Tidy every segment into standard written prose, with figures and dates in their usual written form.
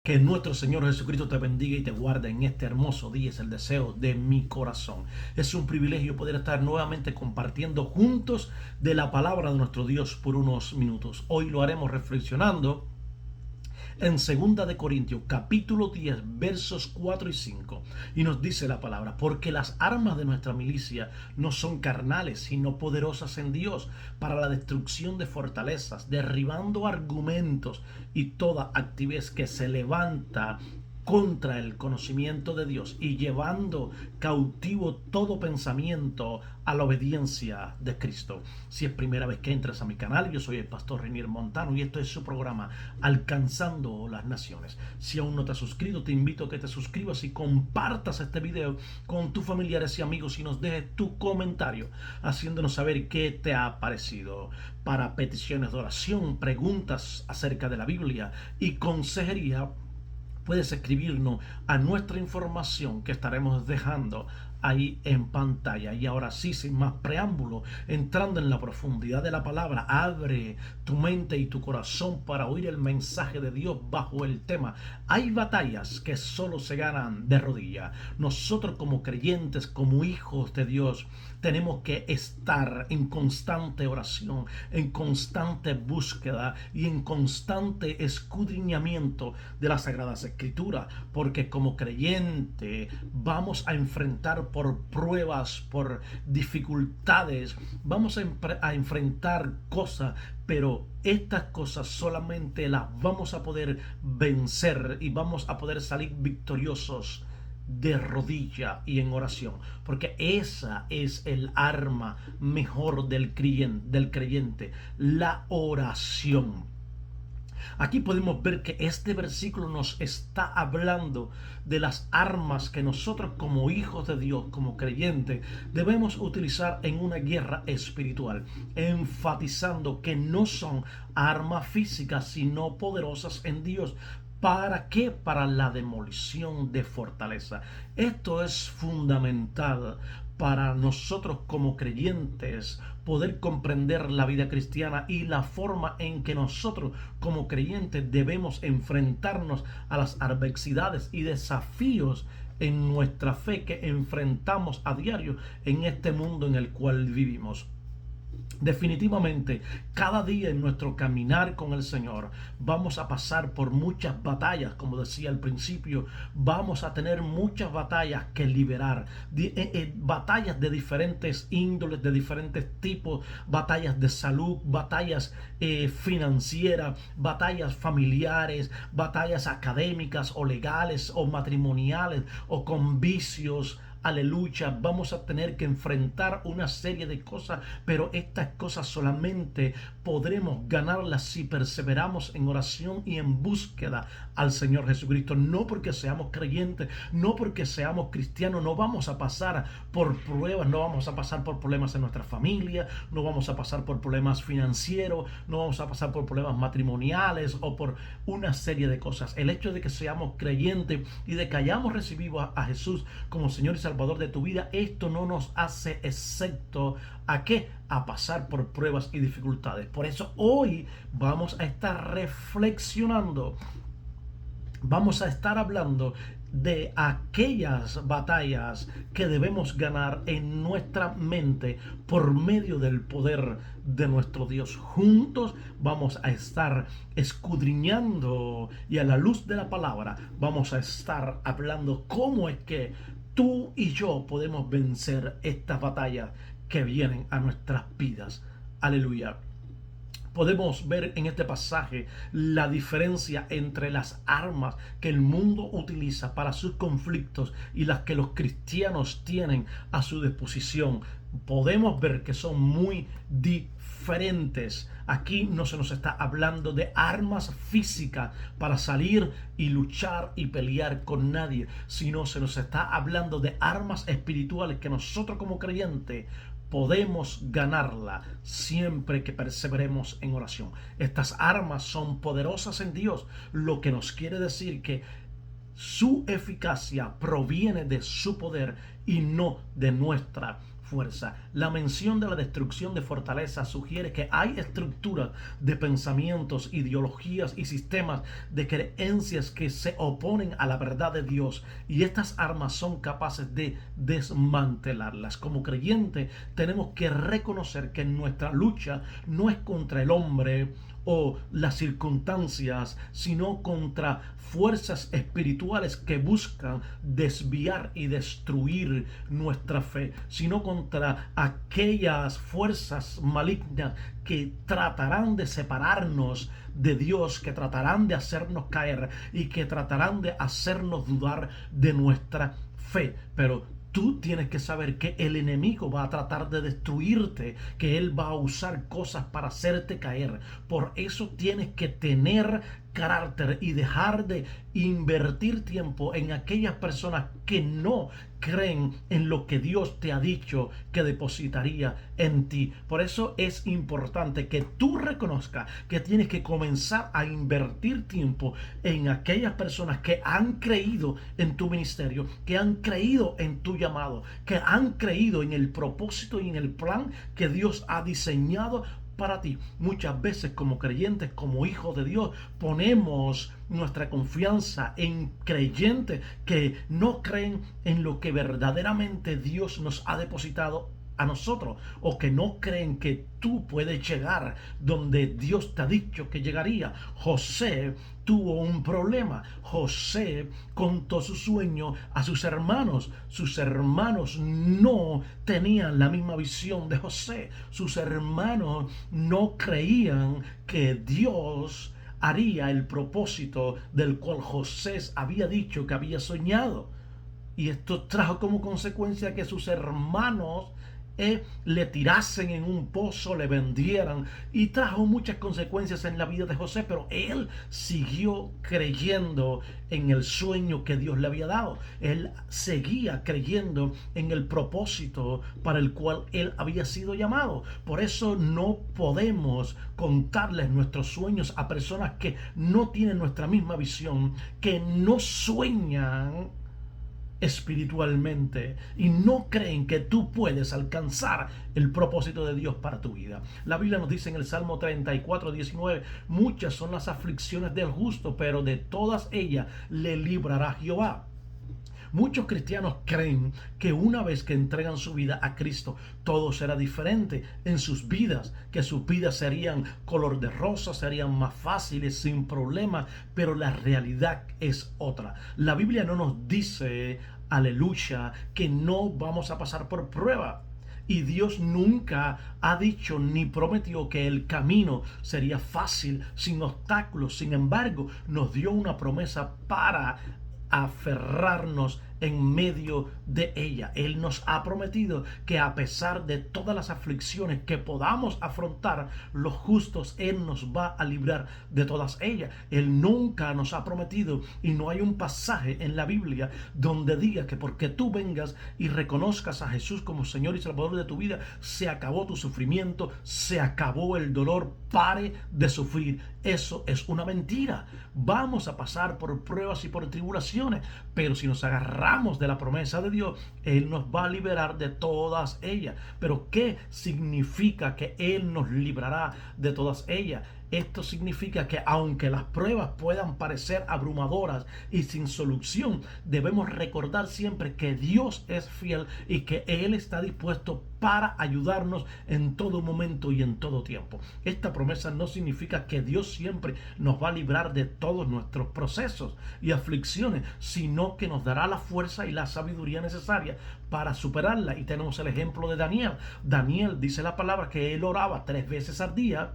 Que nuestro Señor Jesucristo te bendiga y te guarde en este hermoso día. Es el deseo de mi corazón. Es un privilegio poder estar nuevamente compartiendo juntos de la palabra de nuestro Dios por unos minutos. Hoy lo haremos reflexionando en 2 capítulo 10, versos 4 y 5. Y nos dice la palabra: porque las armas de nuestra milicia no son carnales, sino poderosas en Dios para la destrucción de fortalezas, derribando argumentos y toda actividad que se levanta contra el conocimiento de Dios y llevando cautivo todo pensamiento a la obediencia de Cristo. Si es primera vez que entras a mi canal, yo soy el pastor Reinier Montano y esto es su programa Alcanzando las Naciones. Si aún no te has suscrito, te invito a que te suscribas y compartas este video con tus familiares y amigos y nos dejes tu comentario haciéndonos saber qué te ha parecido. Para peticiones de oración, preguntas acerca de la Biblia y consejería, puedes escribirnos a nuestra información que estaremos dejando ahí en pantalla. Y ahora sí, sin más preámbulo, entrando en la profundidad de la palabra, abre tu mente y tu corazón para oír el mensaje de Dios bajo el tema: hay batallas que solo se ganan de rodillas. Nosotros como creyentes, como hijos de Dios, tenemos que estar en constante oración, en constante búsqueda y en constante escudriñamiento de las Sagradas Escrituras, porque como creyente vamos a enfrentar por pruebas, por dificultades, vamos a enfrentar cosas, pero estas cosas solamente las vamos a poder vencer y vamos a poder salir victoriosos de rodilla y en oración, porque esa es el arma mejor del creyente, la oración. Aquí podemos ver que este versículo nos está hablando de las armas que nosotros como hijos de Dios, como creyentes, debemos utilizar en una guerra espiritual, enfatizando que no son armas físicas, sino poderosas en Dios. ¿Para qué? Para la demolición de fortaleza. Esto es fundamental para nosotros como creyentes poder comprender la vida cristiana y la forma en que nosotros como creyentes debemos enfrentarnos a las adversidades y desafíos en nuestra fe que enfrentamos a diario en este mundo en el cual vivimos. Definitivamente, cada día en nuestro caminar con el Señor vamos a pasar por muchas batallas, como decía al principio, vamos a tener muchas batallas que liberar, batallas de diferentes índoles, de diferentes tipos, batallas de salud, batallas financieras, batallas familiares, batallas académicas o legales o matrimoniales o con vicios. Aleluya, vamos a tener que enfrentar una serie de cosas, pero estas cosas solamente podremos ganarlas si perseveramos en oración y en búsqueda al Señor Jesucristo. No porque seamos creyentes, no porque seamos cristianos, no vamos a pasar por pruebas, no vamos a pasar por problemas en nuestra familia, no vamos a pasar por problemas financieros, no vamos a pasar por problemas matrimoniales o por una serie de cosas. El hecho de que seamos creyentes y de que hayamos recibido a Jesús como Señor y Salvador de tu vida, esto no nos hace excepto ¿a qué? A pasar por pruebas y dificultades. Por eso hoy vamos a estar reflexionando, vamos a estar hablando de aquellas batallas que debemos ganar en nuestra mente por medio del poder de nuestro Dios. Juntos vamos a estar escudriñando y a la luz de la palabra vamos a estar hablando cómo es que tú y yo podemos vencer estas batallas que vienen a nuestras vidas. Aleluya. Podemos ver en este pasaje la diferencia entre las armas que el mundo utiliza para sus conflictos y las que los cristianos tienen a su disposición. Podemos ver que son muy diferentes. Aquí no se nos está hablando de armas físicas para salir y luchar y pelear con nadie, sino se nos está hablando de armas espirituales que nosotros como creyentes podemos ganarla siempre que perseveremos en oración. Estas armas son poderosas en Dios, lo que nos quiere decir que su eficacia proviene de su poder y no de nuestra fuerza. La mención de la destrucción de fortalezas sugiere que hay estructuras de pensamientos, ideologías y sistemas de creencias que se oponen a la verdad de Dios, y estas armas son capaces de desmantelarlas. Como creyentes tenemos que reconocer que nuestra lucha no es contra el hombre o las circunstancias, sino contra fuerzas espirituales que buscan desviar y destruir nuestra fe, sino contra aquellas fuerzas malignas que tratarán de separarnos de Dios, que tratarán de hacernos caer y que tratarán de hacernos dudar de nuestra fe. Pero tú tienes que saber que el enemigo va a tratar de destruirte, que él va a usar cosas para hacerte caer. Por eso tienes que tener carácter y dejar de invertir tiempo en aquellas personas que no creen en lo que Dios te ha dicho que depositaría en ti. Por eso es importante que tú reconozcas que tienes que comenzar a invertir tiempo en aquellas personas que han creído en tu ministerio, que han creído en tu llamado, que han creído en el propósito y en el plan que Dios ha diseñado para ti. Muchas veces como creyentes, como hijos de Dios, ponemos nuestra confianza en creyentes que no creen en lo que verdaderamente Dios nos ha depositado a nosotros, o que no creen que tú puedes llegar donde Dios te ha dicho que llegaría. José tuvo un problema. José contó su sueño a sus hermanos. Sus hermanos no tenían la misma visión de José. Sus hermanos no creían que Dios haría el propósito del cual José había dicho que había soñado. Y esto trajo como consecuencia que sus hermanos le tirasen en un pozo, le vendieran, y trajo muchas consecuencias en la vida de José, pero él siguió creyendo en el sueño que Dios le había dado. Él seguía creyendo en el propósito para el cual él había sido llamado. Por eso no podemos contarles nuestros sueños a personas que no tienen nuestra misma visión, que no sueñan espiritualmente y no creen que tú puedes alcanzar el propósito de Dios para tu vida. La Biblia nos dice en el Salmo 34:19: muchas son las aflicciones del justo, pero de todas ellas le librará Jehová. Muchos cristianos creen que una vez que entregan su vida a Cristo, todo será diferente en sus vidas, que sus vidas serían color de rosa, serían más fáciles, sin problemas, pero la realidad es otra. La Biblia no nos dice, aleluya, que no vamos a pasar por prueba. Y Dios nunca ha dicho ni prometió que el camino sería fácil, sin obstáculos. Sin embargo, nos dio una promesa para aferrarnos en medio de ella. Él nos ha prometido que a pesar de todas las aflicciones que podamos afrontar, los justos, Él nos va a librar de todas ellas. Él nunca nos ha prometido, y no hay un pasaje en la Biblia donde diga que porque tú vengas y reconozcas a Jesús como Señor y Salvador de tu vida, se acabó tu sufrimiento, se acabó el dolor, pare de sufrir. Eso es una mentira. Vamos a pasar por pruebas y por tribulaciones, pero si nos agarramos de la promesa de Dios, Él nos va a liberar de todas ellas. Pero ¿qué significa que Él nos librará de todas ellas? Esto significa que aunque las pruebas puedan parecer abrumadoras y sin solución, debemos recordar siempre que Dios es fiel y que Él está dispuesto para ayudarnos en todo momento y en todo tiempo. Esta promesa no significa que Dios siempre nos va a librar de todos nuestros procesos y aflicciones, sino que nos dará la fuerza y la sabiduría necesaria para superarla. Y tenemos el ejemplo de Daniel. Daniel, dice la palabra, que él oraba 3 veces al día,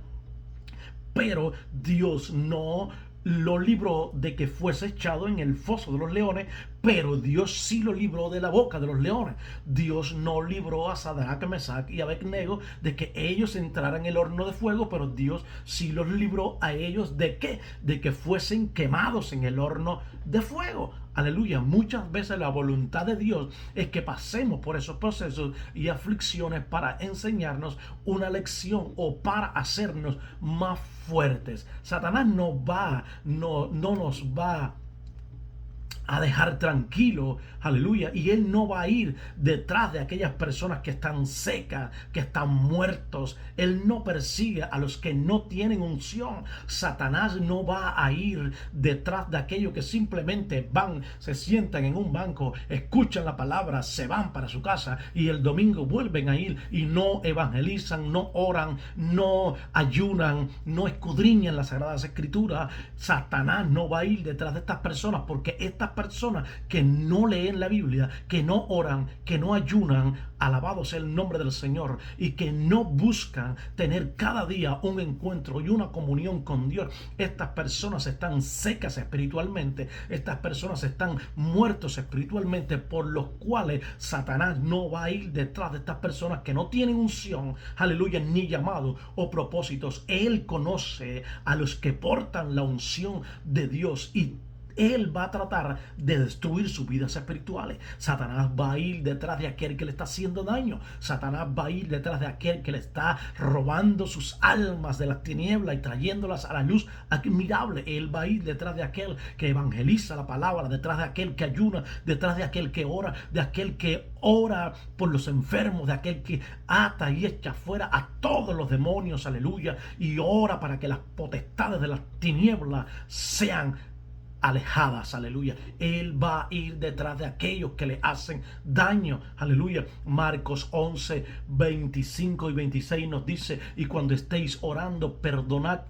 pero Dios no lo libró de que fuese echado en el foso de los leones, pero Dios sí lo libró de la boca de los leones. Dios no libró a Sadrach, Mesach y Abednego de que ellos entraran en el horno de fuego, pero Dios sí los libró a ellos ¿de qué? De que fuesen quemados en el horno de fuego. Aleluya. Muchas veces la voluntad de Dios es que pasemos por esos procesos y aflicciones para enseñarnos una lección o para hacernos más fuertes. Satanás no nos va a dejar tranquilo, aleluya, y Él no va a ir detrás de aquellas personas que están secas, que están muertos. Él no persigue a los que no tienen unción. Satanás no va a ir detrás de aquellos que simplemente van, se sientan en un banco, escuchan la palabra, se van para su casa y el domingo vuelven a ir y no evangelizan, no oran, no ayunan, no escudriñan las Sagradas Escrituras. Satanás no va a ir detrás de estas personas, porque estas personas que no leen la Biblia, que no oran, que no ayunan, alabado sea el nombre del Señor, y que no buscan tener cada día un encuentro y una comunión con Dios, estas personas están secas espiritualmente, estas personas están muertos espiritualmente, por los cuales Satanás no va a ir detrás de estas personas que no tienen unción, aleluya, ni llamado o propósitos. Él conoce a los que portan la unción de Dios y Él va a tratar de destruir sus vidas espirituales. Satanás va a ir detrás de aquel que le está haciendo daño. Satanás va a ir detrás de aquel que le está robando sus almas de las tinieblas y trayéndolas a la luz admirable. Él va a ir detrás de aquel que evangeliza la palabra, detrás de aquel que ayuna, detrás de aquel que ora, de aquel que ora por los enfermos, de aquel que ata y echa fuera a todos los demonios, aleluya, y ora para que las potestades de las tinieblas sean alejadas, aleluya. Él va a ir detrás de aquellos que le hacen daño, aleluya. Marcos 11, 25 y 26 nos dice: y cuando estéis orando, perdonad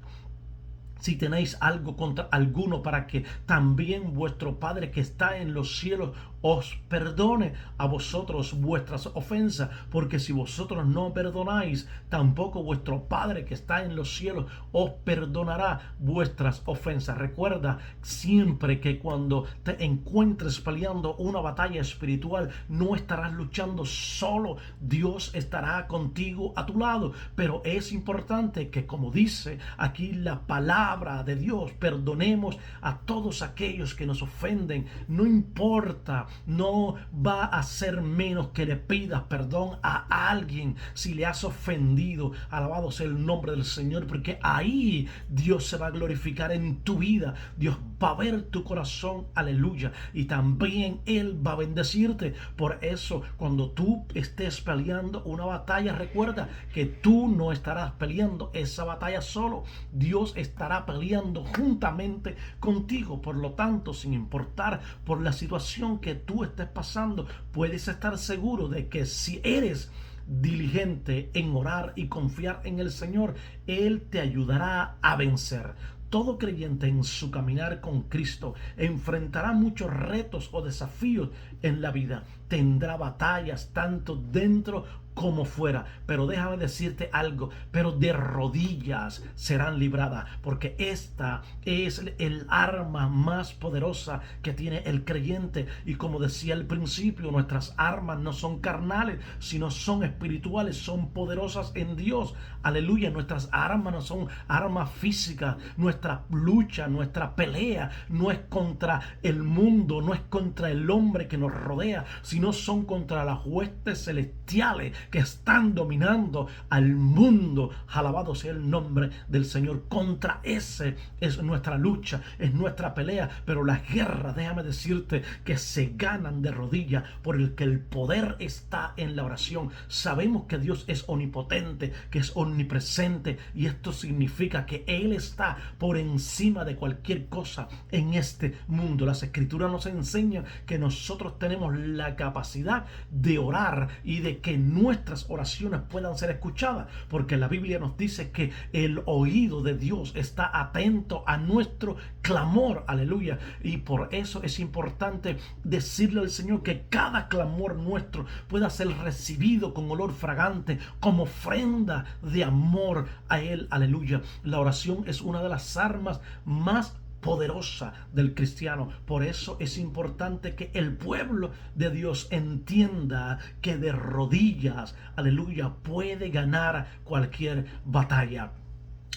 si tenéis algo contra alguno, para que también vuestro Padre que está en los cielos os perdone a vosotros vuestras ofensas, porque si vosotros no perdonáis, tampoco vuestro Padre que está en los cielos os perdonará vuestras ofensas. Recuerda siempre que cuando te encuentres peleando una batalla espiritual, no estarás luchando solo. Dios estará contigo a tu lado, pero es importante que, como dice aquí la palabra de Dios, perdonemos a todos aquellos que nos ofenden. No importa, no va a ser menos que le pidas perdón a alguien si le has ofendido. Alabado sea el nombre del Señor, porque ahí Dios se va a glorificar en tu vida. Dios va a ver tu corazón, aleluya, y también Él va a bendecirte. Por eso, cuando tú estés peleando una batalla, recuerda que tú no estarás peleando esa batalla solo. Dios estará peleando juntamente contigo. Por lo tanto, sin importar por la situación que tú estés pasando, puedes estar seguro de que si eres diligente en orar y confiar en el Señor, Él te ayudará a vencer. Todo creyente en su caminar con Cristo enfrentará muchos retos o desafíos en la vida. Tendrá batallas tanto dentro como fuera, pero déjame decirte algo: pero de rodillas serán libradas, porque esta es el arma más poderosa que tiene el creyente. Y como decía al principio, nuestras armas no son carnales, sino son espirituales, son poderosas en Dios, aleluya. Nuestras armas no son armas físicas. Nuestra lucha, nuestra pelea no es contra el mundo, no es contra el hombre que nos rodea, sino son contra las huestes celestiales que están dominando al mundo. Alabado sea el nombre del Señor. Contra ese es nuestra lucha, es nuestra pelea. Pero las guerras, déjame decirte, que se ganan de rodillas, por el que el poder está en la oración. Sabemos que Dios es omnipotente, que es omnipresente, y esto significa que Él está por encima de cualquier cosa en este mundo. Las Escrituras nos enseñan que nosotros tenemos la capacidad de orar y de que nuestras oraciones puedan ser escuchadas, porque la Biblia nos dice que el oído de Dios está atento a nuestro clamor, aleluya. Y por eso es importante decirle al Señor que cada clamor nuestro pueda ser recibido con olor fragante, como ofrenda de amor a Él, aleluya. La oración es una de las armas más poderosa del cristiano. Por eso es importante que el pueblo de Dios entienda que de rodillas, aleluya, puede ganar cualquier batalla.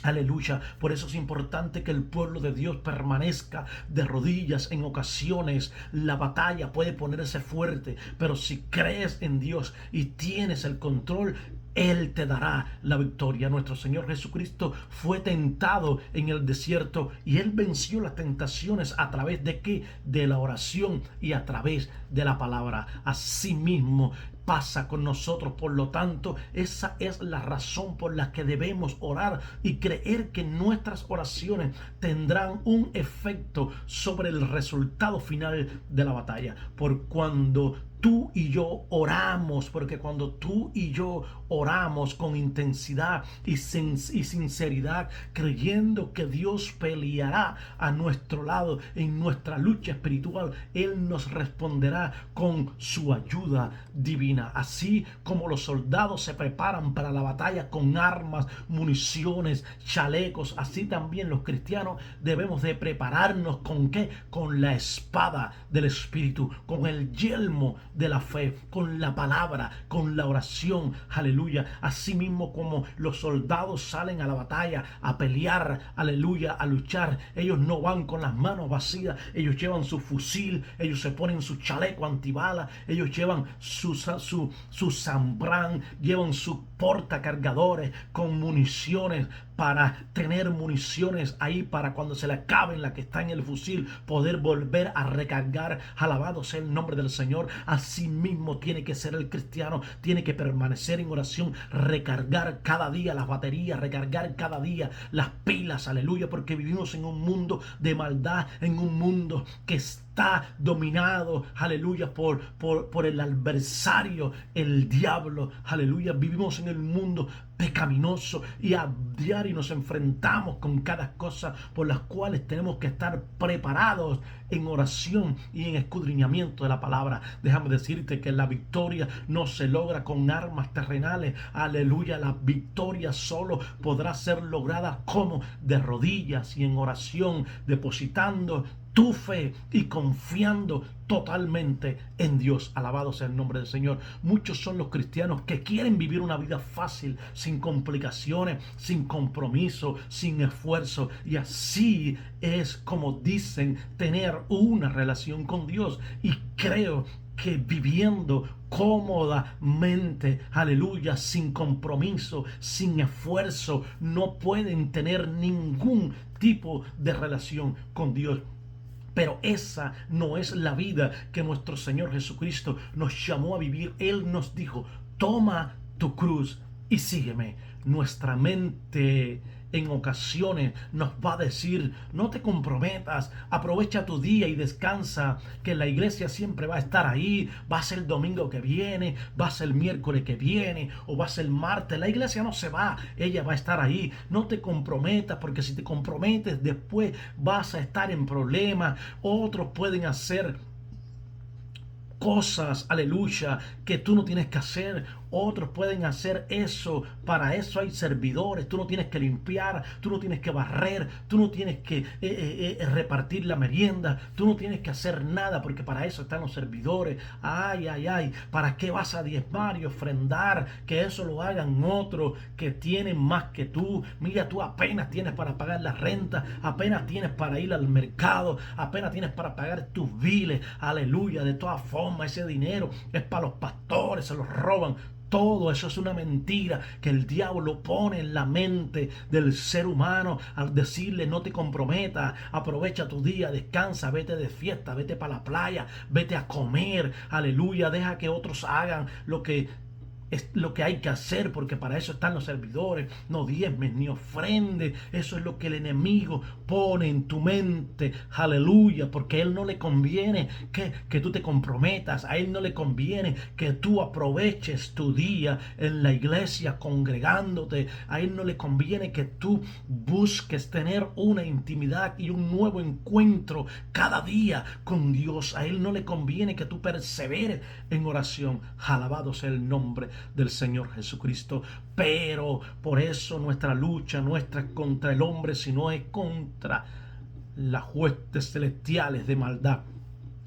Aleluya. Por eso es importante que el pueblo de Dios permanezca de rodillas. En ocasiones la batalla puede ponerse fuerte, pero si crees en Dios y tienes el control, Él te dará la victoria. Nuestro Señor Jesucristo fue tentado en el desierto y Él venció las tentaciones a través de ¿qué? De la oración y a través de la palabra. Asimismo pasa con nosotros. Por lo tanto, esa es la razón por la que debemos orar y creer que nuestras oraciones tendrán un efecto sobre el resultado final de la batalla. Por cuando tú y yo oramos, porque cuando tú y yo oramos con intensidad y sinceridad, creyendo que Dios peleará a nuestro lado en nuestra lucha espiritual, Él nos responderá con su ayuda divina. Así como los soldados se preparan para la batalla con armas, municiones, chalecos, así también los cristianos debemos de prepararnos ¿con qué? Con la espada del Espíritu, con el yelmo de la fe, con la palabra, con la oración. Aleluya. Así mismo como los soldados salen a la batalla a pelear, aleluya, a luchar, ellos no van con las manos vacías, ellos llevan su fusil, ellos se ponen su chaleco antibala, ellos llevan su zambrán, llevan sus portacargadores con municiones para tener municiones ahí para cuando se le acaben la que está en el fusil poder volver a recargar. Alabado sea el nombre del Señor. Así mismo tiene que ser el cristiano, tiene que permanecer en oración, recargar cada día las baterías, recargar cada día las pilas, aleluya, porque vivimos en un mundo de maldad, en un mundo que está dominado, aleluya, por el adversario, el diablo, aleluya. Vivimos en el mundo pecaminoso y a diario nos enfrentamos con cada cosa por las cuales tenemos que estar preparados en oración y en escudriñamiento de la palabra. Déjame decirte que la victoria no se logra con armas terrenales, aleluya. La victoria solo podrá ser lograda como de rodillas y en oración, depositando tu fe y confiando totalmente en Dios. Alabado sea el nombre del Señor. Muchos son los cristianos que quieren vivir una vida fácil, sin complicaciones, sin compromiso, sin esfuerzo, y así es como dicen tener una relación con Dios. Y creo que viviendo cómodamente, aleluya, sin compromiso, sin esfuerzo, no pueden tener ningún tipo de relación con Dios. Pero esa no es la vida que nuestro Señor Jesucristo nos llamó a vivir. Él nos dijo: toma tu cruz y sígueme. Nuestra mente en ocasiones nos va a decir: no te comprometas, aprovecha tu día y descansa, que la iglesia siempre va a estar ahí, va a ser el domingo que viene, va a ser el miércoles que viene o va a ser el martes, la iglesia no se va, ella va a estar ahí. No te comprometas, porque si te comprometes después vas a estar en problemas. Otros pueden hacer cosas, aleluya, que tú no tienes que hacer. Otros pueden hacer eso. Para eso hay servidores. Tú no tienes que limpiar, tú no tienes que barrer, tú no tienes que repartir la merienda, tú no tienes que hacer nada, porque para eso están los servidores. Ay, ay, ay, ¿para qué vas a diezmar y ofrendar? Que eso lo hagan otros que tienen más que tú. Mira, tú apenas tienes para pagar la renta, apenas tienes para ir al mercado, apenas tienes para pagar tus biles. Aleluya. De todas formas, ese dinero es para los pastores, se los roban. Todo eso es una mentira que el diablo pone en la mente del ser humano al decirle: no te comprometas, aprovecha tu día, descansa, vete de fiesta, vete para la playa, vete a comer, aleluya, deja que otros hagan lo que es lo que hay que hacer, porque para eso están los servidores. No diezmes ni ofrendes. Eso es lo que el enemigo pone en tu mente, aleluya, porque a él no le conviene que tú te comprometas, a él no le conviene que tú aproveches tu día en la iglesia congregándote, a él no le conviene que tú busques tener una intimidad y un nuevo encuentro cada día con Dios. A él no le conviene que tú perseveres en oración. Alabado sea el nombre del Señor Jesucristo. Pero por eso nuestra lucha no es contra el hombre, sino es contra las huestes celestiales de maldad.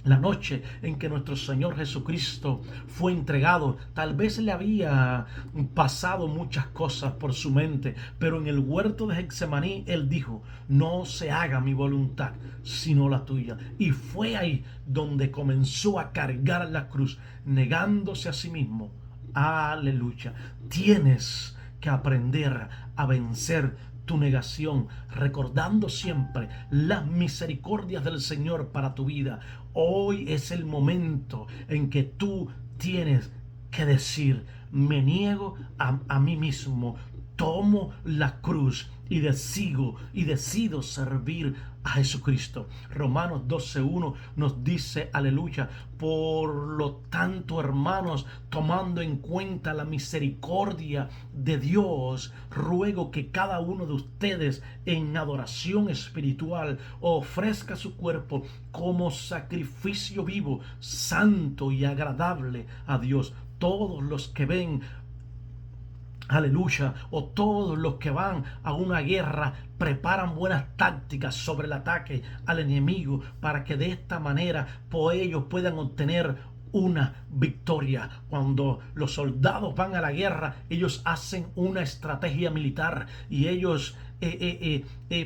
La noche en que nuestro Señor Jesucristo fue entregado, tal vez le había pasado muchas cosas por su mente, pero en el huerto de Getsemaní él dijo: no se haga mi voluntad, sino la tuya. Y fue ahí donde comenzó a cargar la cruz, negándose a sí mismo, Aleluya. Tienes que aprender a vencer tu negación, recordando siempre las misericordias del Señor para tu vida. Hoy es el momento en que tú tienes que decir: me niego a mí mismo, tomo la cruz y decido servir a Jesucristo. Romanos 12:1 nos dice, aleluya: por lo tanto, hermanos, tomando en cuenta la misericordia de Dios, ruego que cada uno de ustedes en adoración espiritual ofrezca su cuerpo como sacrificio vivo, santo y agradable a Dios. Todos los que ven, aleluya, o todos los que van a una guerra preparan buenas tácticas sobre el ataque al enemigo para que de esta manera ellos puedan obtener una victoria. Cuando los soldados van a la guerra, ellos hacen una estrategia militar y ellos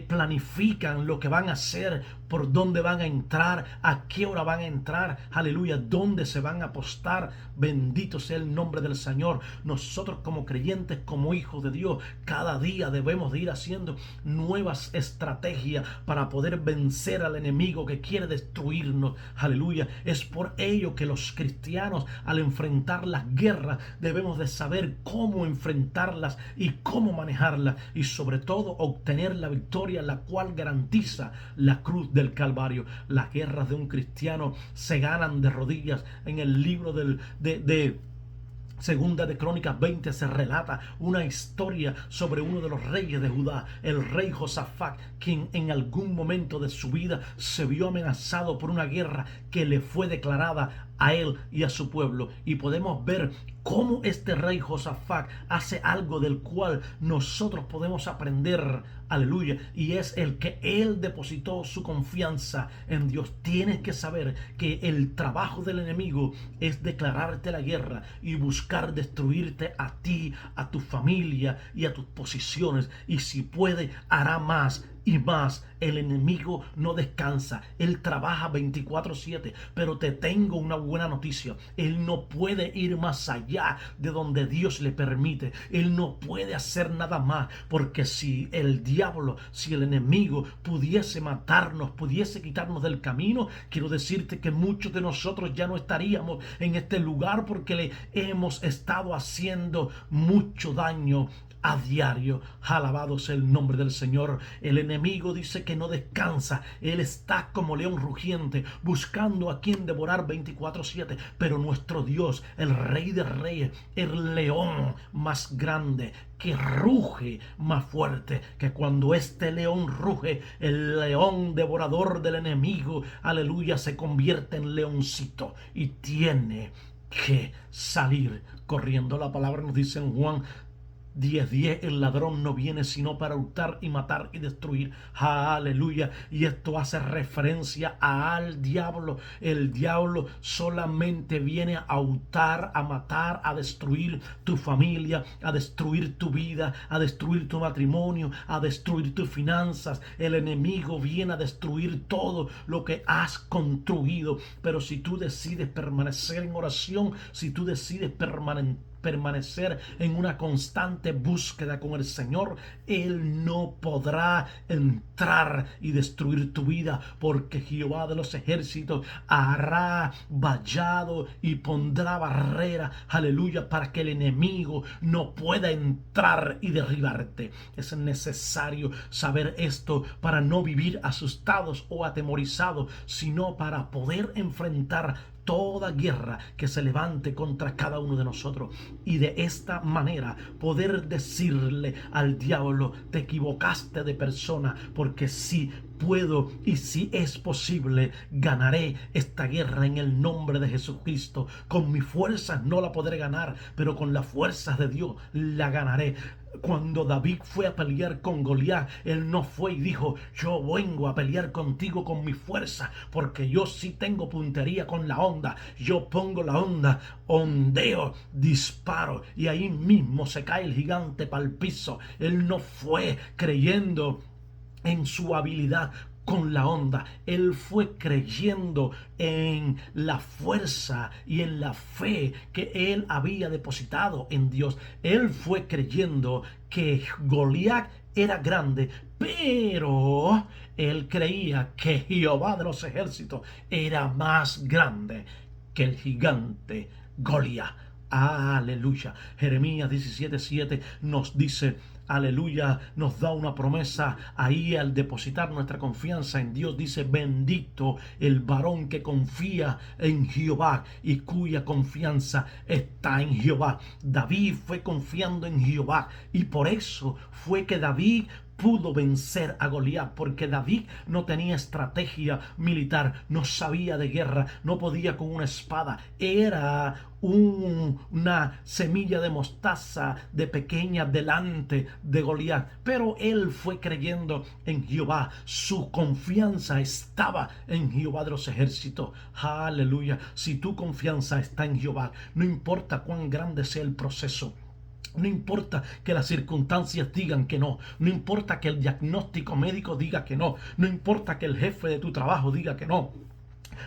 planifican lo que van a hacer, por dónde van a entrar, a qué hora van a entrar, aleluya, dónde se van a apostar. Bendito sea el nombre del Señor. Nosotros como creyentes, como hijos de Dios, cada día debemos de ir haciendo nuevas estrategias para poder vencer al enemigo que quiere destruirnos, aleluya. Es por ello que los cristianos, al enfrentar las guerras, debemos de saber cómo enfrentarlas y cómo manejarlas, y sobre todo obtener la victoria, la cual garantiza la cruz del Calvario. Las guerras de un cristiano se ganan de rodillas. En el libro de Segunda de Crónicas 20 se relata una historia sobre uno de los reyes de Judá, el rey Josafat, quien en algún momento de su vida se vio amenazado por una guerra que le fue declarada a él y a su pueblo. Y podemos ver cómo este rey Josafat hace algo del cual nosotros podemos aprender, aleluya, y es el que él depositó su confianza en Dios. Tienes que saber que el trabajo del enemigo es declararte la guerra y buscar destruirte a ti, a tu familia y a tus posiciones, y si puede hará más y más. El enemigo no descansa, él trabaja 24/7, pero te tengo una buena noticia: él no puede ir más allá de donde Dios le permite. Él no puede hacer nada más, porque si el diablo, si el enemigo pudiese matarnos, pudiese quitarnos del camino, quiero decirte que muchos de nosotros ya no estaríamos en este lugar, porque le hemos estado haciendo mucho daño a diario. Alabado sea el nombre del Señor. El enemigo dice que no descansa. Él está como león rugiente, buscando a quien devorar 24/7. Pero nuestro Dios, el Rey de Reyes, el león más grande, que ruge más fuerte, que cuando este león ruge, el león devorador del enemigo, aleluya, se convierte en leoncito y tiene que salir corriendo. La palabra nos dice en Juan 10:10: el ladrón no viene sino para hurtar y matar y destruir. Aleluya. Y esto hace referencia al diablo. El diablo solamente viene a hurtar, a matar, a destruir tu familia, a destruir tu vida, a destruir tu matrimonio, a destruir tus finanzas. El enemigo viene a destruir todo lo que has construido. Pero si tú decides permanecer en oración, si tú decides permanecer en una constante búsqueda con el Señor, Él no podrá entrar y destruir tu vida, porque Jehová de los ejércitos hará vallado y pondrá barrera, aleluya, para que el enemigo no pueda entrar y derribarte. Es necesario saber esto para no vivir asustados o atemorizados, sino para poder enfrentar toda guerra que se levante contra cada uno de nosotros, y de esta manera poder decirle al diablo: te equivocaste de persona, porque sí puedo y si es posible, ganaré esta guerra en el nombre de Jesucristo. Con mis fuerzas no la podré ganar, pero con las fuerzas de Dios la ganaré. Cuando David fue a pelear con Goliat, él no fue y dijo: yo vengo a pelear contigo con mi fuerza, porque yo sí tengo puntería con la onda. Yo pongo la onda, ondeo, disparo, y ahí mismo se cae el gigante para el piso. Él no fue creyendo en su habilidad con la onda. Él fue creyendo en la fuerza y en la fe que él había depositado en Dios. Él fue creyendo que Goliat era grande, pero él creía que Jehová de los ejércitos era más grande que el gigante Goliat. Aleluya. Jeremías 17:7 nos dice, aleluya, nos da una promesa ahí al depositar nuestra confianza en Dios. Dice, bendito el varón que confía en Jehová y cuya confianza está en Jehová. David fue confiando en Jehová y por eso fue que David pudo vencer a Goliat, porque David no tenía estrategia militar, no sabía de guerra, no podía con una espada. Era una semilla de mostaza de pequeña delante de Goliat, pero él fue creyendo en Jehová. Su confianza estaba en Jehová de los ejércitos. Aleluya. Si tu confianza está en Jehová, no importa cuán grande sea el proceso, no importa que las circunstancias digan que no, no importa que el diagnóstico médico diga que no, no importa que el jefe de tu trabajo diga que no,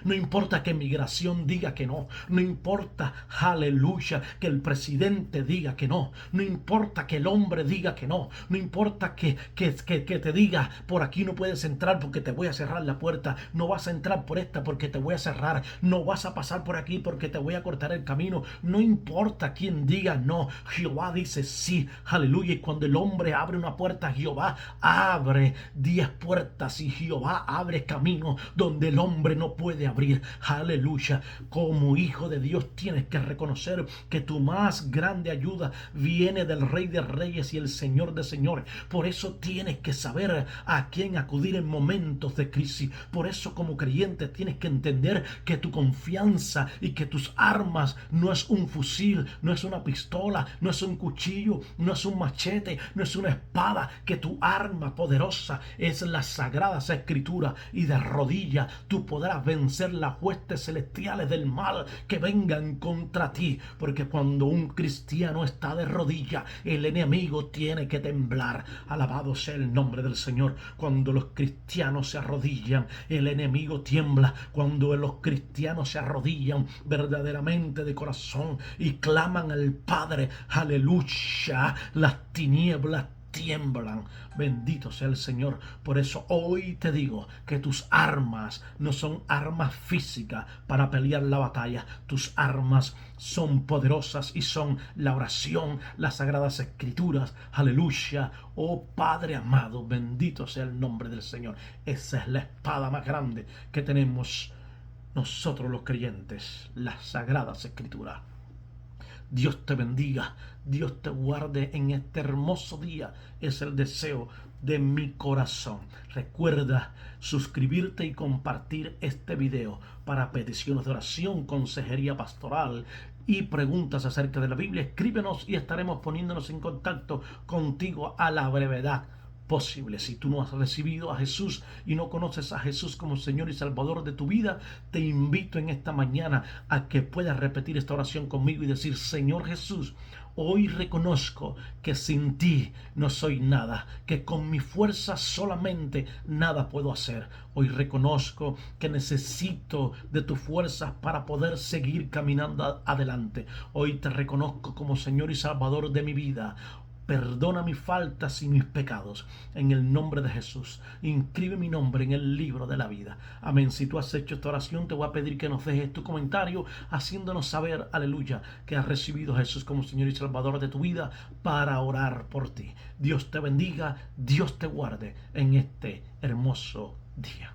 no importa que migración diga que no, no importa, aleluya, que el presidente diga que no, no importa que el hombre diga que no, no importa que te diga, por aquí no puedes entrar porque te voy a cerrar la puerta, no vas a entrar por esta porque te voy a cerrar, no vas a pasar por aquí porque te voy a cortar el camino. No importa quién diga no, Jehová dice sí, aleluya. Y cuando el hombre abre una puerta, Jehová abre 10 puertas y Jehová abre camino donde el hombre no puede abrir. Aleluya. Como hijo de Dios tienes que reconocer que tu más grande ayuda viene del Rey de Reyes y el Señor de Señores. Por eso tienes que saber a quién acudir en momentos de crisis. Por eso como creyente tienes que entender que tu confianza y que tus armas no es un fusil, no es una pistola, no es un cuchillo, no es un machete, no es una espada, que tu arma poderosa es las sagradas escrituras, y de rodillas tú podrás vencer las huestes celestiales del mal que vengan contra ti, porque cuando un cristiano está de rodillas, el enemigo tiene que temblar. Alabado sea el nombre del Señor. Cuando los cristianos se arrodillan, el enemigo tiembla. Cuando los cristianos se arrodillan verdaderamente de corazón y claman al Padre, aleluya, las tinieblas tiemblan. Bendito sea el Señor. Por eso hoy te digo que tus armas no son armas físicas para pelear la batalla. Tus armas son poderosas y son la oración, las sagradas escrituras. Aleluya. Oh Padre amado, bendito sea el nombre del Señor. Esa es la espada más grande que tenemos nosotros los creyentes, las sagradas escrituras. Dios te bendiga, Dios te guarde en este hermoso día. Es el deseo de mi corazón. Recuerda suscribirte y compartir este video para peticiones de oración, consejería pastoral y preguntas acerca de la Biblia. Escríbenos y estaremos poniéndonos en contacto contigo a la brevedad posible. Si tú no has recibido a Jesús y no conoces a Jesús como Señor y Salvador de tu vida, te invito en esta mañana a que puedas repetir esta oración conmigo y decir: Señor Jesús, hoy reconozco que sin ti no soy nada, que con mi fuerza solamente nada puedo hacer. Hoy reconozco que necesito de tus fuerzas para poder seguir caminando adelante. Hoy te reconozco como Señor y Salvador de mi vida. Perdona mis faltas y mis pecados. En el nombre de Jesús, inscribe mi nombre en el libro de la vida. Amén. Si tú has hecho esta oración, te voy a pedir que nos dejes tu comentario haciéndonos saber, aleluya, que has recibido a Jesús como Señor y Salvador de tu vida, para orar por ti. Dios te bendiga, Dios te guarde en este hermoso día.